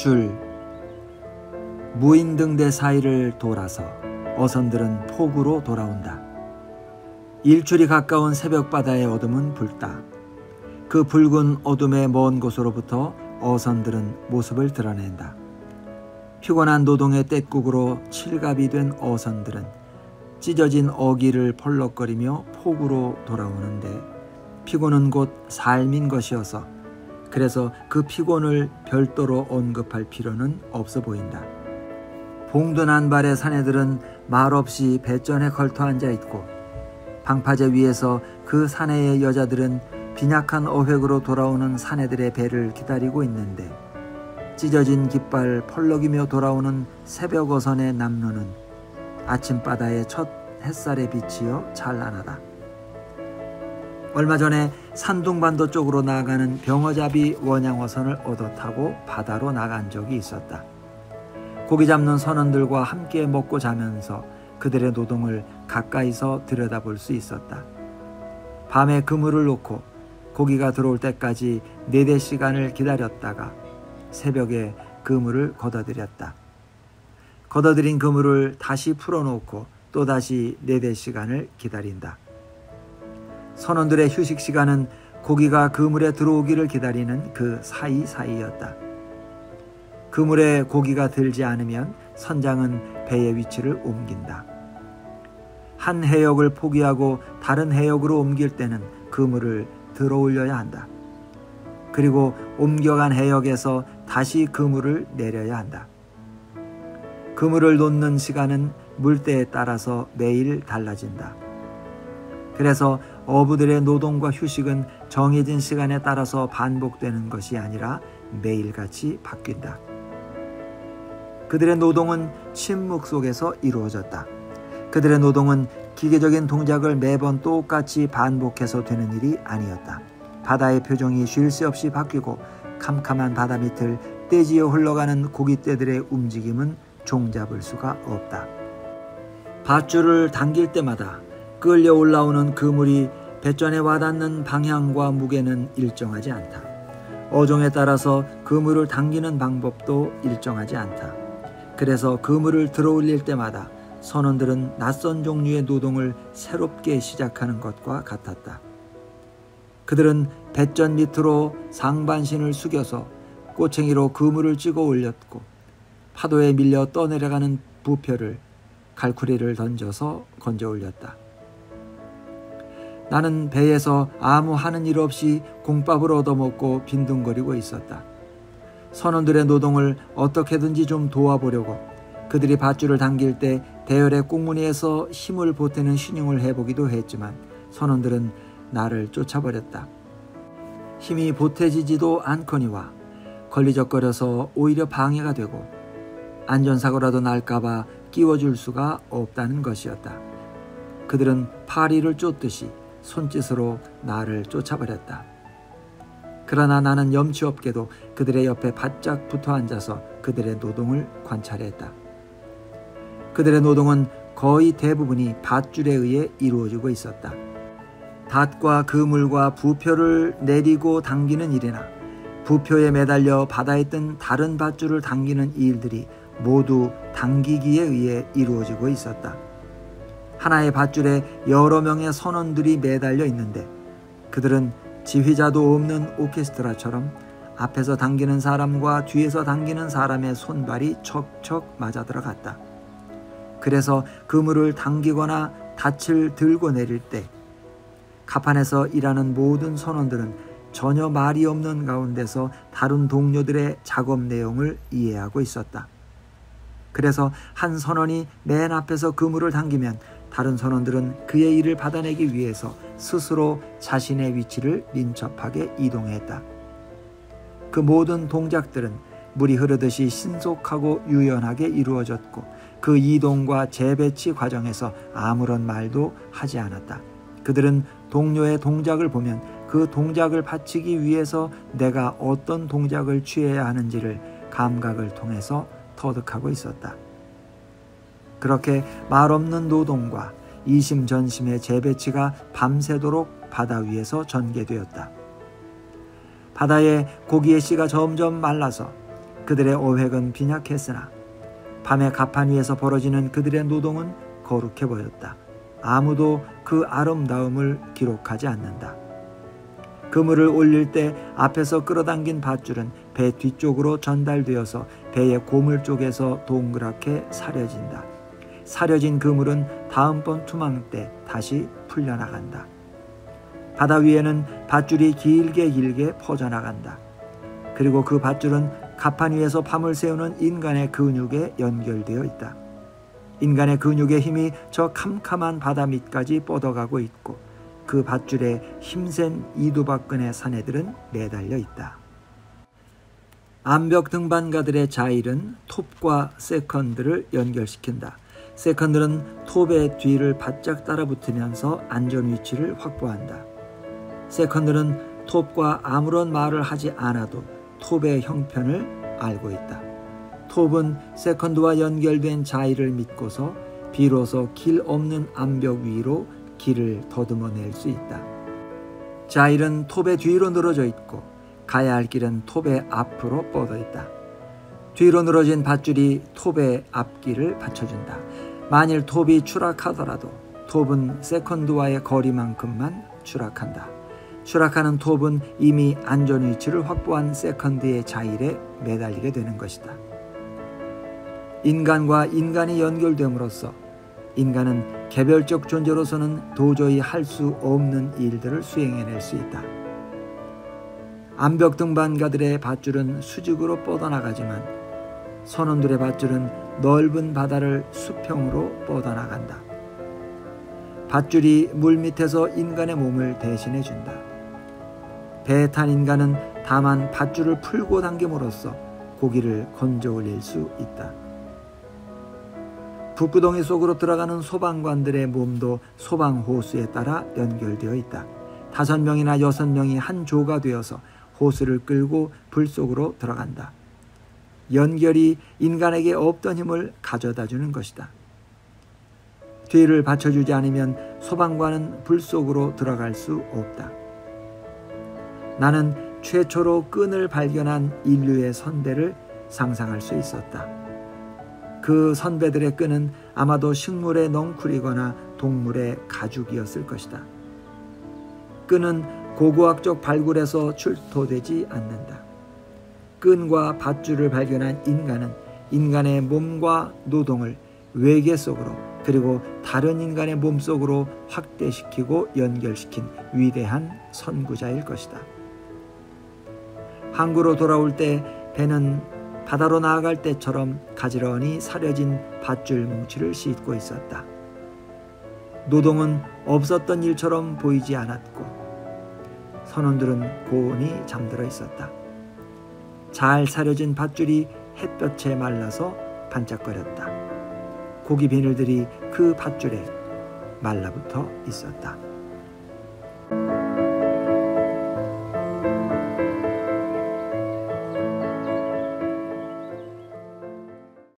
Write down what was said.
밧줄 무인등대 사이를 돌아서 어선들은 포구로 돌아온다. 일출이 가까운 새벽바다의 어둠은 붉다. 그 붉은 어둠의 먼 곳으로부터 어선들은 모습을 드러낸다. 피곤한 노동의 떼국으로 칠갑이 된 어선들은 찢어진 어기를 펄럭거리며 포구로 돌아오는데 피곤은 곧 삶인 것이어서 그래서 그 피곤을 별도로 언급할 필요는 없어 보인다. 봉둔한 발의 사내들은 말없이 배전에 걸터 앉아 있고 방파제 위에서 그 사내의 여자들은 빈약한 어획으로 돌아오는 사내들의 배를 기다리고 있는데 찢어진 깃발 펄럭이며 돌아오는 새벽 어선의 남로는 아침바다의 첫 햇살에 비치어 찬란하다. 얼마 전에 산둥반도 쪽으로 나아가는 병어잡이 원양어선을 얻어 타고 바다로 나간 적이 있었다. 고기 잡는 선원들과 함께 먹고 자면서 그들의 노동을 가까이서 들여다볼 수 있었다. 밤에 그물을 놓고 고기가 들어올 때까지 4-5시간을 기다렸다가 새벽에 그물을 걷어들였다. 걷어들인 그물을 다시 풀어놓고 또다시 4-5시간을 기다린다. 선원들의 휴식 시간은 고기가 그물에 들어오기를 기다리는 그 사이사이였다. 그물에 고기가 들지 않으면 선장은 배의 위치를 옮긴다. 한 해역을 포기하고 다른 해역으로 옮길 때는 그물을 들어올려야 한다. 그리고 옮겨간 해역에서 다시 그물을 내려야 한다. 그물을 놓는 시간은 물때에 따라서 매일 달라진다. 그래서 어부들의 노동과 휴식은 정해진 시간에 따라서 반복되는 것이 아니라 매일같이 바뀐다. 그들의 노동은 침묵 속에서 이루어졌다. 그들의 노동은 기계적인 동작을 매번 똑같이 반복해서 되는 일이 아니었다. 바다의 표정이 쉴 새 없이 바뀌고 캄캄한 바다 밑을 떼지어 흘러가는 고깃대들의 움직임은 종잡을 수가 없다. 밧줄을 당길 때마다 끌려 올라오는 그물이 배전에 와닿는 방향과 무게는 일정하지 않다. 어종에 따라서 그물을 당기는 방법도 일정하지 않다. 그래서 그물을 들어올릴 때마다 선원들은 낯선 종류의 노동을 새롭게 시작하는 것과 같았다. 그들은 배전 밑으로 상반신을 숙여서 꼬챙이로 그물을 찍어 올렸고 파도에 밀려 떠내려가는 부표를 갈쿠리를 던져서 건져 올렸다. 나는 배에서 아무 하는 일 없이 공밥을 얻어먹고 빈둥거리고 있었다. 선원들의 노동을 어떻게든지 좀 도와보려고 그들이 밧줄을 당길 때 대열의 꽁무니에서 힘을 보태는 신용을 해보기도 했지만 선원들은 나를 쫓아버렸다. 힘이 보태지지도 않거니와 걸리적거려서 오히려 방해가 되고 안전사고라도 날까봐 끼워줄 수가 없다는 것이었다. 그들은 파리를 쫓듯이 손짓으로 나를 쫓아버렸다. 그러나 나는 염치 없게도 그들의 옆에 바짝 붙어 앉아서 그들의 노동을 관찰했다. 그들의 노동은 거의 대부분이 밧줄에 의해 이루어지고 있었다. 닷과 그물과 부표를 내리고 당기는 일이나 부표에 매달려 바다에 뜬 다른 밧줄을 당기는 일들이 모두 당기기에 의해 이루어지고 있었다. 하나의 밧줄에 여러 명의 선원들이 매달려 있는데 그들은 지휘자도 없는 오케스트라처럼 앞에서 당기는 사람과 뒤에서 당기는 사람의 손발이 척척 맞아들어갔다. 그래서 그물을 당기거나 닻을 들고 내릴 때 갑판에서 일하는 모든 선원들은 전혀 말이 없는 가운데서 다른 동료들의 작업 내용을 이해하고 있었다. 그래서 한 선원이 맨 앞에서 그물을 당기면 다른 선원들은 그의 일을 받아내기 위해서 스스로 자신의 위치를 민첩하게 이동했다. 그 모든 동작들은 물이 흐르듯이 신속하고 유연하게 이루어졌고 그 이동과 재배치 과정에서 아무런 말도 하지 않았다. 그들은 동료의 동작을 보면 그 동작을 바치기 위해서 내가 어떤 동작을 취해야 하는지를 감각을 통해서 터득하고 있었다. 그렇게 말없는 노동과 이심전심의 재배치가 밤새도록 바다 위에서 전개되었다. 바다에 고기의 씨가 점점 말라서 그들의 어획은 빈약했으나 밤에 갑판 위에서 벌어지는 그들의 노동은 거룩해 보였다. 아무도 그 아름다움을 기록하지 않는다. 그물을 올릴 때 앞에서 끌어당긴 밧줄은 배 뒤쪽으로 전달되어서 배의 고물 쪽에서 동그랗게 사려진다. 사려진 그물은 다음번 투망 때 다시 풀려나간다. 바다 위에는 밧줄이 길게 퍼져나간다. 그리고 그 밧줄은 갑판 위에서 밤을 새우는 인간의 근육에 연결되어 있다. 인간의 근육의 힘이 저 캄캄한 바다 밑까지 뻗어가고 있고 그 밧줄에 힘센 이두박근의 사내들은 매달려 있다. 암벽 등반가들의 자일은 톱과 세컨드를 연결시킨다. 세컨드는 톱의 뒤를 바짝 따라붙으면서 안전 위치를 확보한다. 세컨드는 톱과 아무런 말을 하지 않아도 톱의 형편을 알고 있다. 톱은 세컨드와 연결된 자일을 믿고서 비로소 길 없는 암벽 위로 길을 더듬어낼 수 있다. 자일은 톱의 뒤로 늘어져 있고 가야 할 길은 톱의 앞으로 뻗어 있다. 뒤로 늘어진 밧줄이 톱의 앞길을 받쳐준다. 만일 톱이 추락하더라도 톱은 세컨드와의 거리만큼만 추락한다. 추락하는 톱은 이미 안전 위치를 확보한 세컨드의 자일에 매달리게 되는 것이다. 인간과 인간이 연결됨으로써 인간은 개별적 존재로서는 도저히 할 수 없는 일들을 수행해낼 수 있다. 암벽 등반가들의 밧줄은 수직으로 뻗어나가지만 선원들의 밧줄은 넓은 바다를 수평으로 뻗어나간다. 밧줄이 물밑에서 인간의 몸을 대신해 준다. 배에 탄 인간은 다만 밧줄을 풀고 당김으로써 고기를 건져 올릴 수 있다. 북구덩이 속으로 들어가는 소방관들의 몸도 소방호수에 따라 연결되어 있다. 5명이나 6명이 한 조가 되어서 호수를 끌고 불 속으로 들어간다. 연결이 인간에게 없던 힘을 가져다 주는 것이다. 뒤를 받쳐주지 않으면 소방관은 불 속으로 들어갈 수 없다. 나는 최초로 끈을 발견한 인류의 선배를 상상할 수 있었다. 그 선배들의 끈은 아마도 식물의 넝쿨이거나 동물의 가죽이었을 것이다. 끈은 고고학적 발굴에서 출토되지 않는다. 끈과 밧줄을 발견한 인간은 인간의 몸과 노동을 외계 속으로 그리고 다른 인간의 몸 속으로 확대시키고 연결시킨 위대한 선구자일 것이다. 항구로 돌아올 때 배는 바다로 나아갈 때처럼 가지런히 사려진 밧줄 뭉치를 싣고 있었다. 노동은 없었던 일처럼 보이지 않았고 선원들은 고온히 잠들어 있었다. 잘 사려진 밧줄이 햇볕에 말라서 반짝거렸다. 고기 비늘들이 그 밧줄에 말라붙어 있었다.